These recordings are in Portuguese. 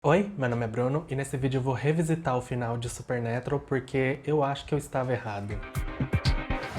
Oi, meu nome é Bruno e nesse vídeo eu vou revisitar o final de Supernatural porque eu acho que eu estava errado.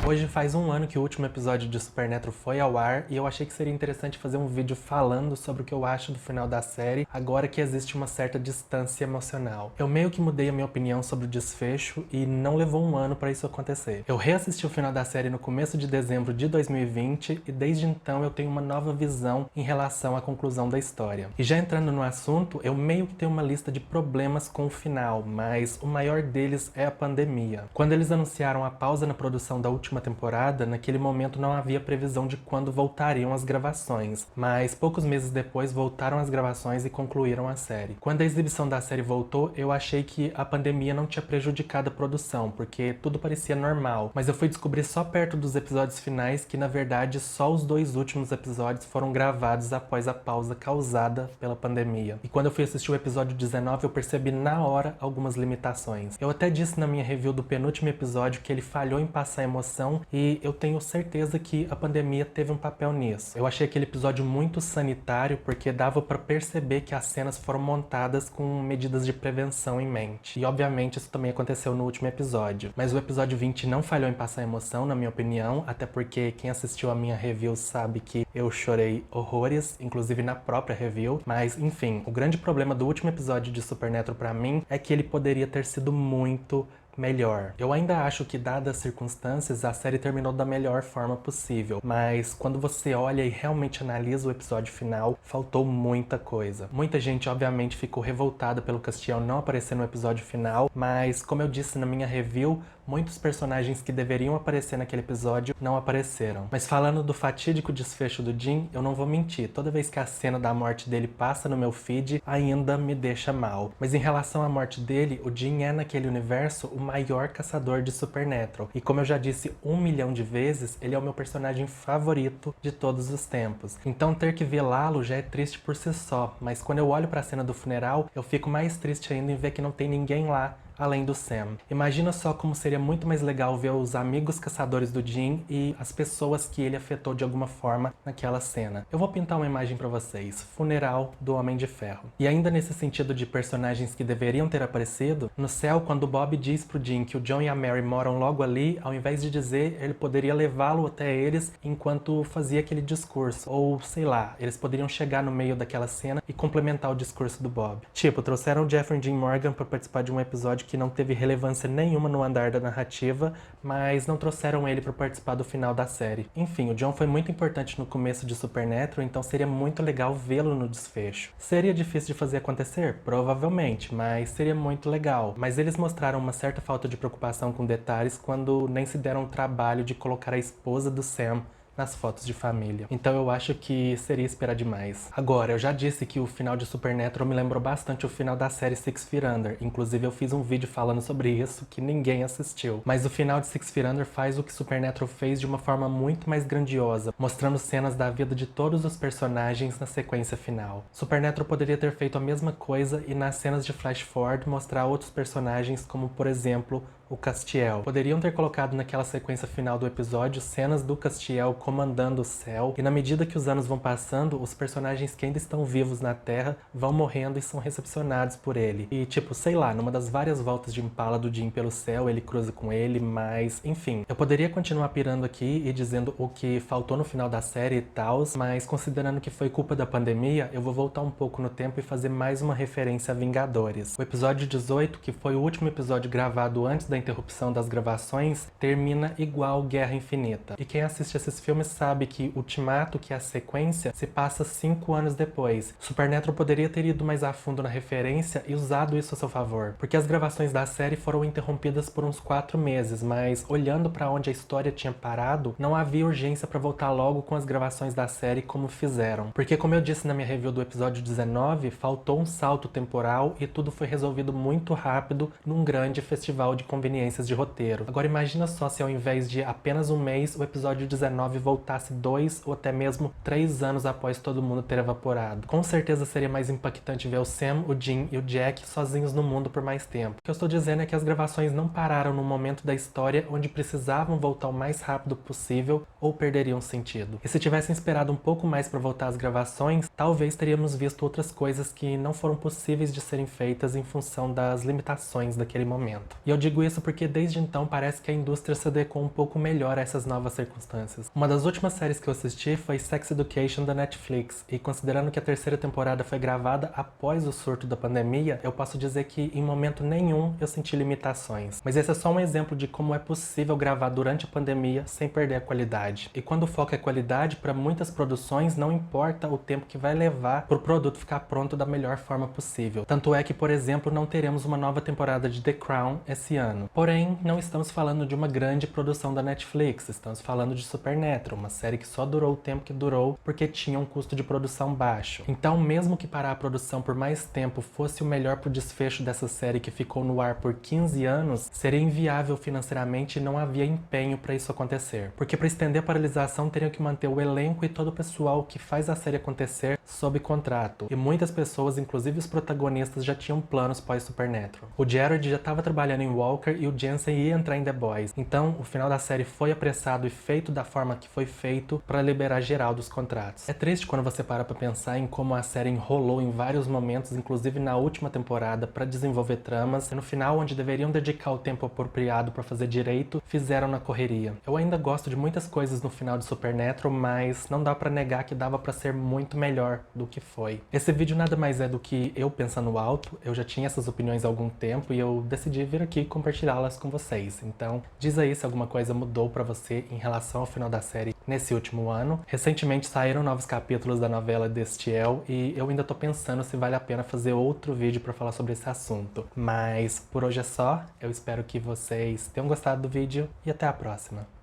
Hoje faz um ano que o último episódio de Supernatural foi ao ar e eu achei que seria interessante fazer um vídeo falando sobre o que eu acho do final da série, agora que existe uma certa distância emocional. Eu meio que mudei a minha opinião sobre o desfecho e não levou um ano pra isso acontecer. Eu reassisti o final da série no começo de dezembro de 2020 e desde então eu tenho uma nova visão em relação à conclusão da história. E já entrando no assunto, eu meio que tenho uma lista de problemas com o final, mas o maior deles é a pandemia. Quando eles anunciaram a pausa na produção da última temporada, naquele momento não havia previsão de quando voltariam as gravações, mas poucos meses depois voltaram as gravações e concluíram a série. Quando a exibição da série voltou, eu achei que a pandemia não tinha prejudicado a produção, porque tudo parecia normal, mas eu fui descobrir só perto dos episódios finais que, na verdade, só os 2 últimos episódios foram gravados após a pausa causada pela pandemia. E quando eu fui assistir o episódio 19, eu percebi na hora algumas limitações. Eu até disse na minha review do penúltimo episódio que ele falhou em passar emoção e eu tenho certeza que a pandemia teve um papel nisso. Eu achei aquele episódio muito sanitário porque dava pra perceber que as cenas foram montadas com medidas de prevenção em mente. E obviamente isso também aconteceu no último episódio. Mas o episódio 20 não falhou em passar emoção, na minha opinião, até porque quem assistiu a minha review sabe que eu chorei horrores, inclusive na própria review. Mas enfim, o grande problema do último episódio de Supernatural pra mim é que ele poderia ter sido muito melhor. Eu ainda acho que, dadas as circunstâncias, a série terminou da melhor forma possível, mas quando você olha e realmente analisa o episódio final, faltou muita coisa. Muita gente, obviamente, ficou revoltada pelo Castiel não aparecer no episódio final, mas, como eu disse na minha review, muitos personagens que deveriam aparecer naquele episódio não apareceram. Mas falando do fatídico desfecho do Jim, eu não vou mentir, toda vez que a cena da morte dele passa no meu feed, ainda me deixa mal. Mas em relação à morte dele, o Jim é naquele universo o maior caçador de Supernatural. E como eu já disse 1 milhão de vezes, ele é o meu personagem favorito de todos os tempos. Então ter que velá-lo já é triste por si só, mas quando eu olho pra cena do funeral, eu fico mais triste ainda em ver que não tem ninguém lá além do Sam. Imagina só como seria muito mais legal ver os amigos caçadores do Jim e as pessoas que ele afetou de alguma forma naquela cena. Eu vou pintar uma imagem pra vocês. Funeral do Homem de Ferro. E ainda nesse sentido de personagens que deveriam ter aparecido, no céu, quando o Bob diz pro Jim que o John e a Mary moram logo ali, ao invés de dizer, ele poderia levá-lo até eles enquanto fazia aquele discurso. Ou, sei lá, eles poderiam chegar no meio daquela cena e complementar o discurso do Bob. Tipo, trouxeram o Jeffrey Dean Morgan pra participar de um episódio que não teve relevância nenhuma no andar da narrativa, mas não trouxeram ele para participar do final da série. Enfim, o John foi muito importante no começo de Supernatural, então seria muito legal vê-lo no desfecho. Seria difícil de fazer acontecer? Provavelmente, mas seria muito legal. Mas eles mostraram uma certa falta de preocupação com detalhes quando nem se deram o trabalho de colocar a esposa do Sam nas fotos de família. Então eu acho que seria esperar demais. Agora, eu já disse que o final de Supernatural me lembrou bastante o final da série Six Feet Under. Inclusive eu fiz um vídeo falando sobre isso que ninguém assistiu. Mas o final de Six Feet Under faz o que Supernatural fez de uma forma muito mais grandiosa, mostrando cenas da vida de todos os personagens na sequência final. Supernatural poderia ter feito a mesma coisa e nas cenas de flash forward mostrar outros personagens como, por exemplo, o Castiel. Poderiam ter colocado naquela sequência final do episódio cenas do Castiel comandando o céu, e na medida que os anos vão passando, os personagens que ainda estão vivos na Terra vão morrendo e são recepcionados por ele. E tipo, sei lá, numa das várias voltas de Impala do Jim pelo céu, ele cruza com ele, mas enfim. Eu poderia continuar pirando aqui e dizendo o que faltou no final da série e tals, mas considerando que foi culpa da pandemia, eu vou voltar um pouco no tempo e fazer mais uma referência a Vingadores. O episódio 18, que foi o último episódio gravado antes da interrupção das gravações, termina igual Guerra Infinita. E quem assiste esses filmes sabe que Ultimato, que é a sequência, se passa 5 anos depois. Supernatural poderia ter ido mais a fundo na referência e usado isso a seu favor, porque as gravações da série foram interrompidas por uns 4 meses, mas olhando pra onde a história tinha parado, não havia urgência pra voltar logo com as gravações da série como fizeram. Porque como eu disse na minha review do episódio 19, faltou um salto temporal e tudo foi resolvido muito rápido num grande festival de conveniência conveniências de roteiro. Agora imagina só se ao invés de apenas um mês, o episódio 19 voltasse 2 ou até mesmo 3 anos após todo mundo ter evaporado. Com certeza seria mais impactante ver o Sam, o Dean e o Jack sozinhos no mundo por mais tempo. O que eu estou dizendo é que as gravações não pararam no momento da história onde precisavam voltar o mais rápido possível ou perderiam sentido. E se tivessem esperado um pouco mais para voltar às gravações, talvez teríamos visto outras coisas que não foram possíveis de serem feitas em função das limitações daquele momento. E eu digo isso porque desde então parece que a indústria se adequou um pouco melhor a essas novas circunstâncias. Uma das últimas séries que eu assisti foi Sex Education da Netflix, e considerando que a terceira temporada foi gravada após o surto da pandemia, eu posso dizer que em momento nenhum eu senti limitações. Mas esse é só um exemplo de como é possível gravar durante a pandemia sem perder a qualidade. E quando o foco é qualidade, para muitas produções não importa o tempo que vai levar para o produto ficar pronto da melhor forma possível. Tanto é que, por exemplo, não teremos uma nova temporada de The Crown esse ano. Porém, não estamos falando de uma grande produção da Netflix, estamos falando de Supernatural, uma série que só durou o tempo que durou porque tinha um custo de produção baixo. Então, mesmo que parar a produção por mais tempo fosse o melhor pro desfecho dessa série que ficou no ar por 15 anos, seria inviável financeiramente e não havia empenho para isso acontecer. Porque para estender a paralisação teriam que manter o elenco e todo o pessoal que faz a série acontecer sob contrato. E muitas pessoas, inclusive os protagonistas, já tinham planos pós-Supernatural. O Jared já estava trabalhando em Walker e o Jensen ia entrar em The Boys. Então, o final da série foi apressado e feito da forma que foi feito para liberar geral dos contratos. É triste quando você para pra pensar em como a série enrolou em vários momentos, inclusive na última temporada, para desenvolver tramas, e no final, onde deveriam dedicar o tempo apropriado para fazer direito, fizeram na correria. Eu ainda gosto de muitas coisas no final de Supernatural, mas não dá pra negar que dava pra ser muito melhor do que foi. Esse vídeo nada mais é do que eu pensando alto, eu já tinha essas opiniões há algum tempo e eu decidi vir aqui compartilhá-las com vocês. Então, diz aí se alguma coisa mudou pra você em relação ao final da série nesse último ano. Recentemente saíram novos capítulos da novela Destiel e eu ainda tô pensando se vale a pena fazer outro vídeo pra falar sobre esse assunto. Mas por hoje é só, eu espero que vocês tenham gostado do vídeo e até a próxima.